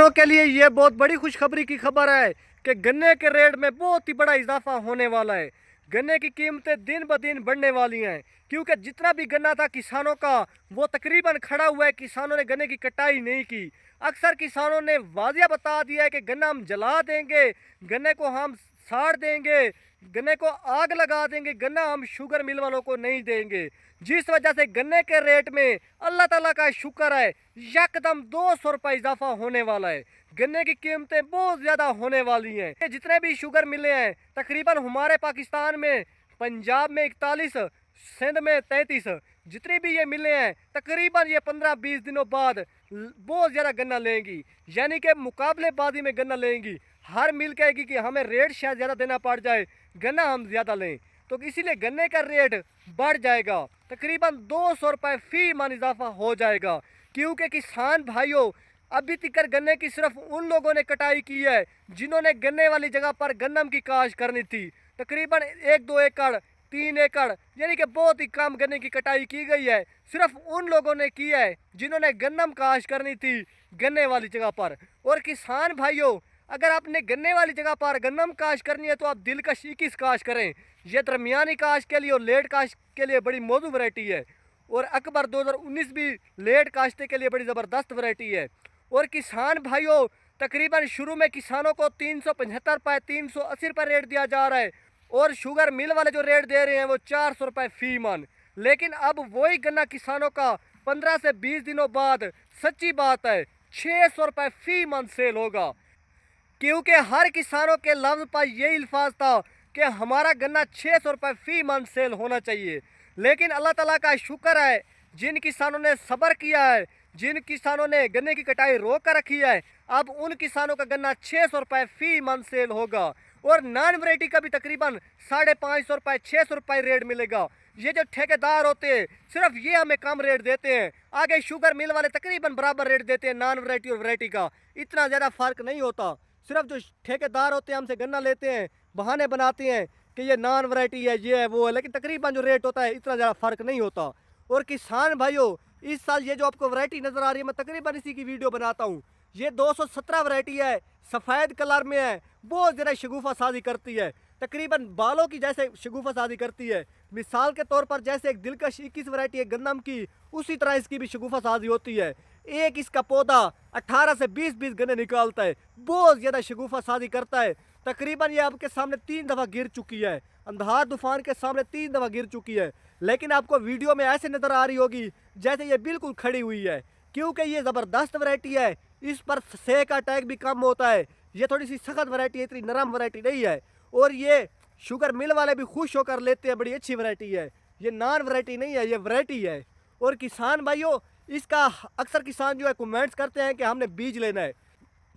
किसानों के लिए ये बहुत बड़ी खुशखबरी की खबर है कि गन्ने के रेट में बहुत ही बड़ा इजाफा होने वाला है। गन्ने की कीमतें दिन ब दिन बढ़ने वाली हैं, क्योंकि जितना भी गन्ना था किसानों का वो तकरीबन खड़ा हुआ है। किसानों ने गन्ने की कटाई नहीं की। अक्सर किसानों ने वाजिया बता दिया है कि गन्ना हम जला देंगे, गन्ने को हम साड़ देंगे, गन्ने को आग लगा देंगे, गन्ना हम शुगर मिल वालों को नहीं देंगे। जिस वजह से गन्ने के रेट में अल्लाह ताला का शुक्र है यकदम 200 रुपये इजाफा होने वाला है। गन्ने की कीमतें बहुत ज़्यादा होने वाली हैं। जितने भी शुगर मिले हैं तकरीबन हमारे पाकिस्तान में, पंजाब में 41, सिंध में 33, जितनी भी ये मिले हैं तकरीबन ये 15-20 दिनों बाद बहुत ज़्यादा गन्ना लेंगी, यानी कि मुकाबलेबाजी में गन्ना लेंगी। हर मिल कहेगी कि हमें रेट शायद ज़्यादा देना पड़ जाए, गन्ना हम ज़्यादा लें, तो इसीलिए गन्ने का रेट बढ़ जाएगा। तकरीबन 200 रुपये फी मन इजाफा हो जाएगा, क्योंकि किसान भाइयों अभी तक गन्ने की सिर्फ उन लोगों ने कटाई की है जिन्होंने गन्ने वाली जगह पर गन्नम की काश करनी थी। तकरीबन 1-2 एकड़, 3 एकड़, यानी कि बहुत ही कम गन्ने की कटाई की गई है। सिर्फ उन लोगों ने की है जिन्होंने गन्नम काश करनी थी गन्ने वाली जगह पर। और किसान भाइयों अगर आपने गन्ने वाली जगह पर गन्नम काश करनी है तो आप दिलकश 21 काश करें। यह दरमियानी काश के लिए और लेट काश के लिए बड़ी मौजूद वैरायटी है। और अकबर 2019 भी लेट काश्ते के लिए बड़ी ज़बरदस्त वैरायटी है। और किसान भाइयों तकरीबन शुरू में किसानों को 375 रुपये, 380 रुपये रेट दिया जा रहा है, और शुगर मिल वाले जो रेट दे रहे हैं वो 400 रुपये फी मन। लेकिन अब वही गन्ना किसानों का 15 से 20 दिनों बाद सच्ची बात है 600 रुपये फी मन सेल होगा, क्योंकि हर किसानों के लफ्ज़ पर यही अल्फाज था कि हमारा गन्ना 600 रुपये फी मन सेल होना चाहिए। लेकिन अल्लाह ताला का शुक्र है, जिन किसानों ने सब्र किया है, जिन किसानों ने गन्ने की कटाई रोक कर रखी है, अब उन किसानों का गन्ना 600 रुपये फी मन सेल होगा। और नॉन वैरायटी का भी तकरीबन 550 रुपये, 600 रुपये रेट मिलेगा। ये जो ठेकेदार होते हैं सिर्फ ये हमें कम रेट देते हैं, आगे शुगर मिल वाले तकरीबन बराबर रेट देते हैं। नॉन वैरायटी और वैरायटी का इतना ज़्यादा फ़र्क नहीं होता। सिर्फ जो ठेकेदार होते हैं हमसे गन्ना लेते हैं, बहाने बनाते हैं कि ये नॉन वैरायटी है, ये है, वो है, लेकिन तकरीबन जो रेट होता है इतना ज़्यादा फ़र्क नहीं होता। और किसान भाइयों इस साल ये जो आपको वैरायटी नज़र आ रही है, मैं तकरीबन इसी की वीडियो बनाता हूँ। ये 217 वैरायटी है, सफ़ेद कलर में है, बहुत ज़्यादा शगुफ़ा साजी करती है, तकरीबन बालों की जैसे शगुफ़ा साजी करती है। मिसाल के तौर पर जैसे एक दिलकश 21 वैरायटी है गंदम की, उसी तरह इसकी भी शगुफ़ा साजी होती है। एक इसका पौधा 18 से 20 गन्ने निकालता है, बहुत ज़्यादा शगुफ़ा साजी करता है। तकरीबन ये आपके सामने 3 दफ़ा गिर चुकी है, अंधार तूफान के सामने 3 दफ़ा गिर चुकी है, लेकिन आपको वीडियो में ऐसे नज़र आ रही होगी जैसे ये बिल्कुल खड़ी हुई है, क्योंकि ये ज़बरदस्त वैरायटी है। इस पर सेक का अटैक भी कम होता है। ये थोड़ी सी सख्त वैरायटी है, इतनी नरम वैरायटी नहीं है। और ये शुगर मिल वाले भी खुश होकर लेते हैं, बड़ी अच्छी वैरायटी है। ये नॉन वैरायटी नहीं है, ये वैरायटी है। और किसान भाइयों इसका अक्सर किसान जो है कमेंट्स करते हैं कि हमने बीज लेना है।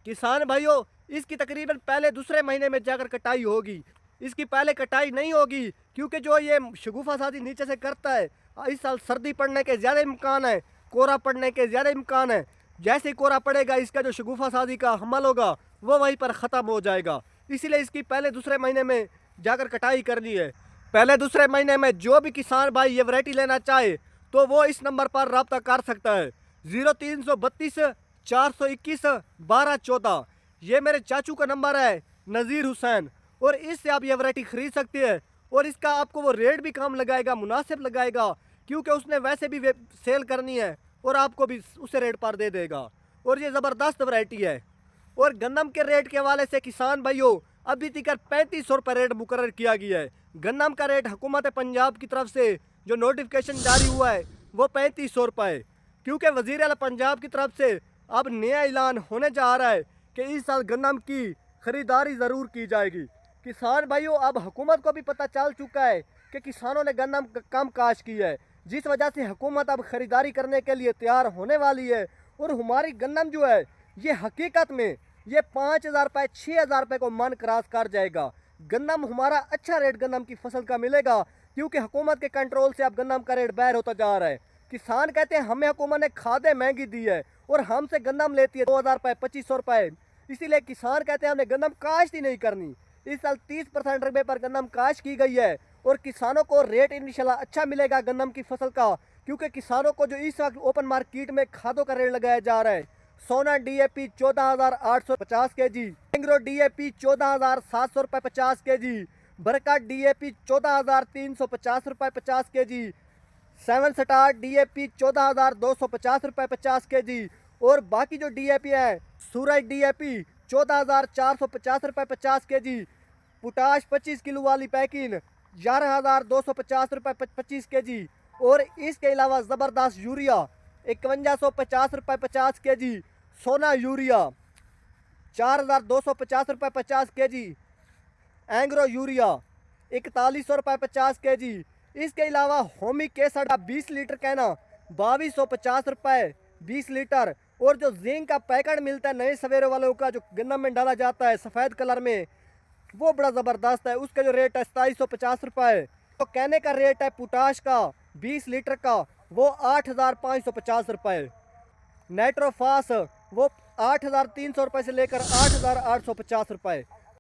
किसान भाइयों इसकी तकरीबन पहले दूसरे महीने में जाकर कटाई होगी, इसकी पहले कटाई नहीं होगी, क्योंकि जो ये शगुफ़ा साजी नीचे से करता है, इस साल सर्दी पड़ने के ज़्यादा इम्कान है, कोहरा पड़ने के ज़्यादा इम्कान है। जैसे ही कोहरा पड़ेगा इसका जो शगुफ़ा साजी का हमल होगा वो वहीं पर ख़त्म हो जाएगा। इसीलिए इसकी पहले दूसरे महीने में जाकर कटाई करनी है। पहले दूसरे महीने में जो भी किसान भाई ये वैरायटी लेना चाहे तो वो इस नंबर पर रब्ता कर सकता है, 0332 421 1214। ये मेरे चाचू का नंबर है, नज़ीर हुसैन, और इससे आप ये वैरायटी ख़रीद सकते हैं। और इसका आपको वो रेट भी कम लगाएगा, मुनासिब लगाएगा, क्योंकि उसने वैसे भी सेल करनी है और आपको भी उसे रेट पर दे देगा। और ये ज़बरदस्त वैरायटी है। और गन्नम के रेट के हवाले से किसान भाइयों अभी तक 3500 रुपये रेट मुकर्रर किया गया है। गन्नम का रेट हुकूमत पंजाब की तरफ से जो नोटिफिकेशन जारी हुआ है वो 3500 रुपये, क्योंकि वज़ीर आला पंजाब की तरफ से अब नया ऐलान होने जा रहा है कि इस साल गन्नम की ख़रीदारी ज़रूर की जाएगी। किसान भाइयों अब हुकूमत को भी पता चल चुका है कि किसानों ने गन्नम कम काश की है, जिस वजह से हुकूमत अब ख़रीदारी करने के लिए तैयार होने वाली है। और हमारी गन्नम जो है ये हकीकत में ये 5000 रुपये, 6000 रुपये को मन क्रॉस कर जाएगा। गन्नम हमारा अच्छा रेट गन्नम की फसल का मिलेगा, क्योंकि हुकूमत के कंट्रोल से अब गन्नम का रेट बैर होता जा रहा है। किसान कहते हैं हमें हुकूमत ने खादें महंगी दी है और हमसे गन्नम लेती है 2000 रुपये, 2500 रुपये, इसीलिए किसान कहते हैं हमने गन्नम काश्त ही नहीं करनी। इस साल 30% रकबे पर गन्नम काश्त की गई है और किसानों को रेट इंशाल्लाह अच्छा मिलेगा गन्नम की फसल का, क्योंकि किसानों को जो इस वक्त ओपन मार्केट में खादों का रेट लगाया जा रहा है सोना डीएपी 14,850 केजी, एंग्रो डीएपी 14,700 रुपये 50 केजी, बरका डीएपी 14,350 रुपये 50 केजी, 7 स्टार डीएपी 14,250 रुपये 50 केजी। और बाकी जो डीएपी है, सूरज डीएपी 14,450 रुपये 50 केजी, पोटाश 25 किलो वाली पैकिंग 11,250 रुपये 25 केजी। और इसके अलावा ज़बरदस्त यूरिया 5150 रुपये 50 केजी, सोना यूरिया 4,250 रुपये 50 केजी, एंग्रो यूरिया 4100 रुपये 50 केजी। इसके अलावा होमी केसर 20 लीटर कहना 2250 रुपये 20 लीटर। और जो जिंक का पैकेट मिलता है नए सवेरे वालों का, जो गन्ना में डाला जाता है सफ़ेद कलर में, वो बड़ा ज़बरदस्त है। उसका जो रेट है 2750 रुपये। तो कहने का रेट है पोटाश का 20 लीटर का वो 8,550 रुपये। नाइट्रोफास वो 8,300 रुपये से लेकर 8,850 रुपये।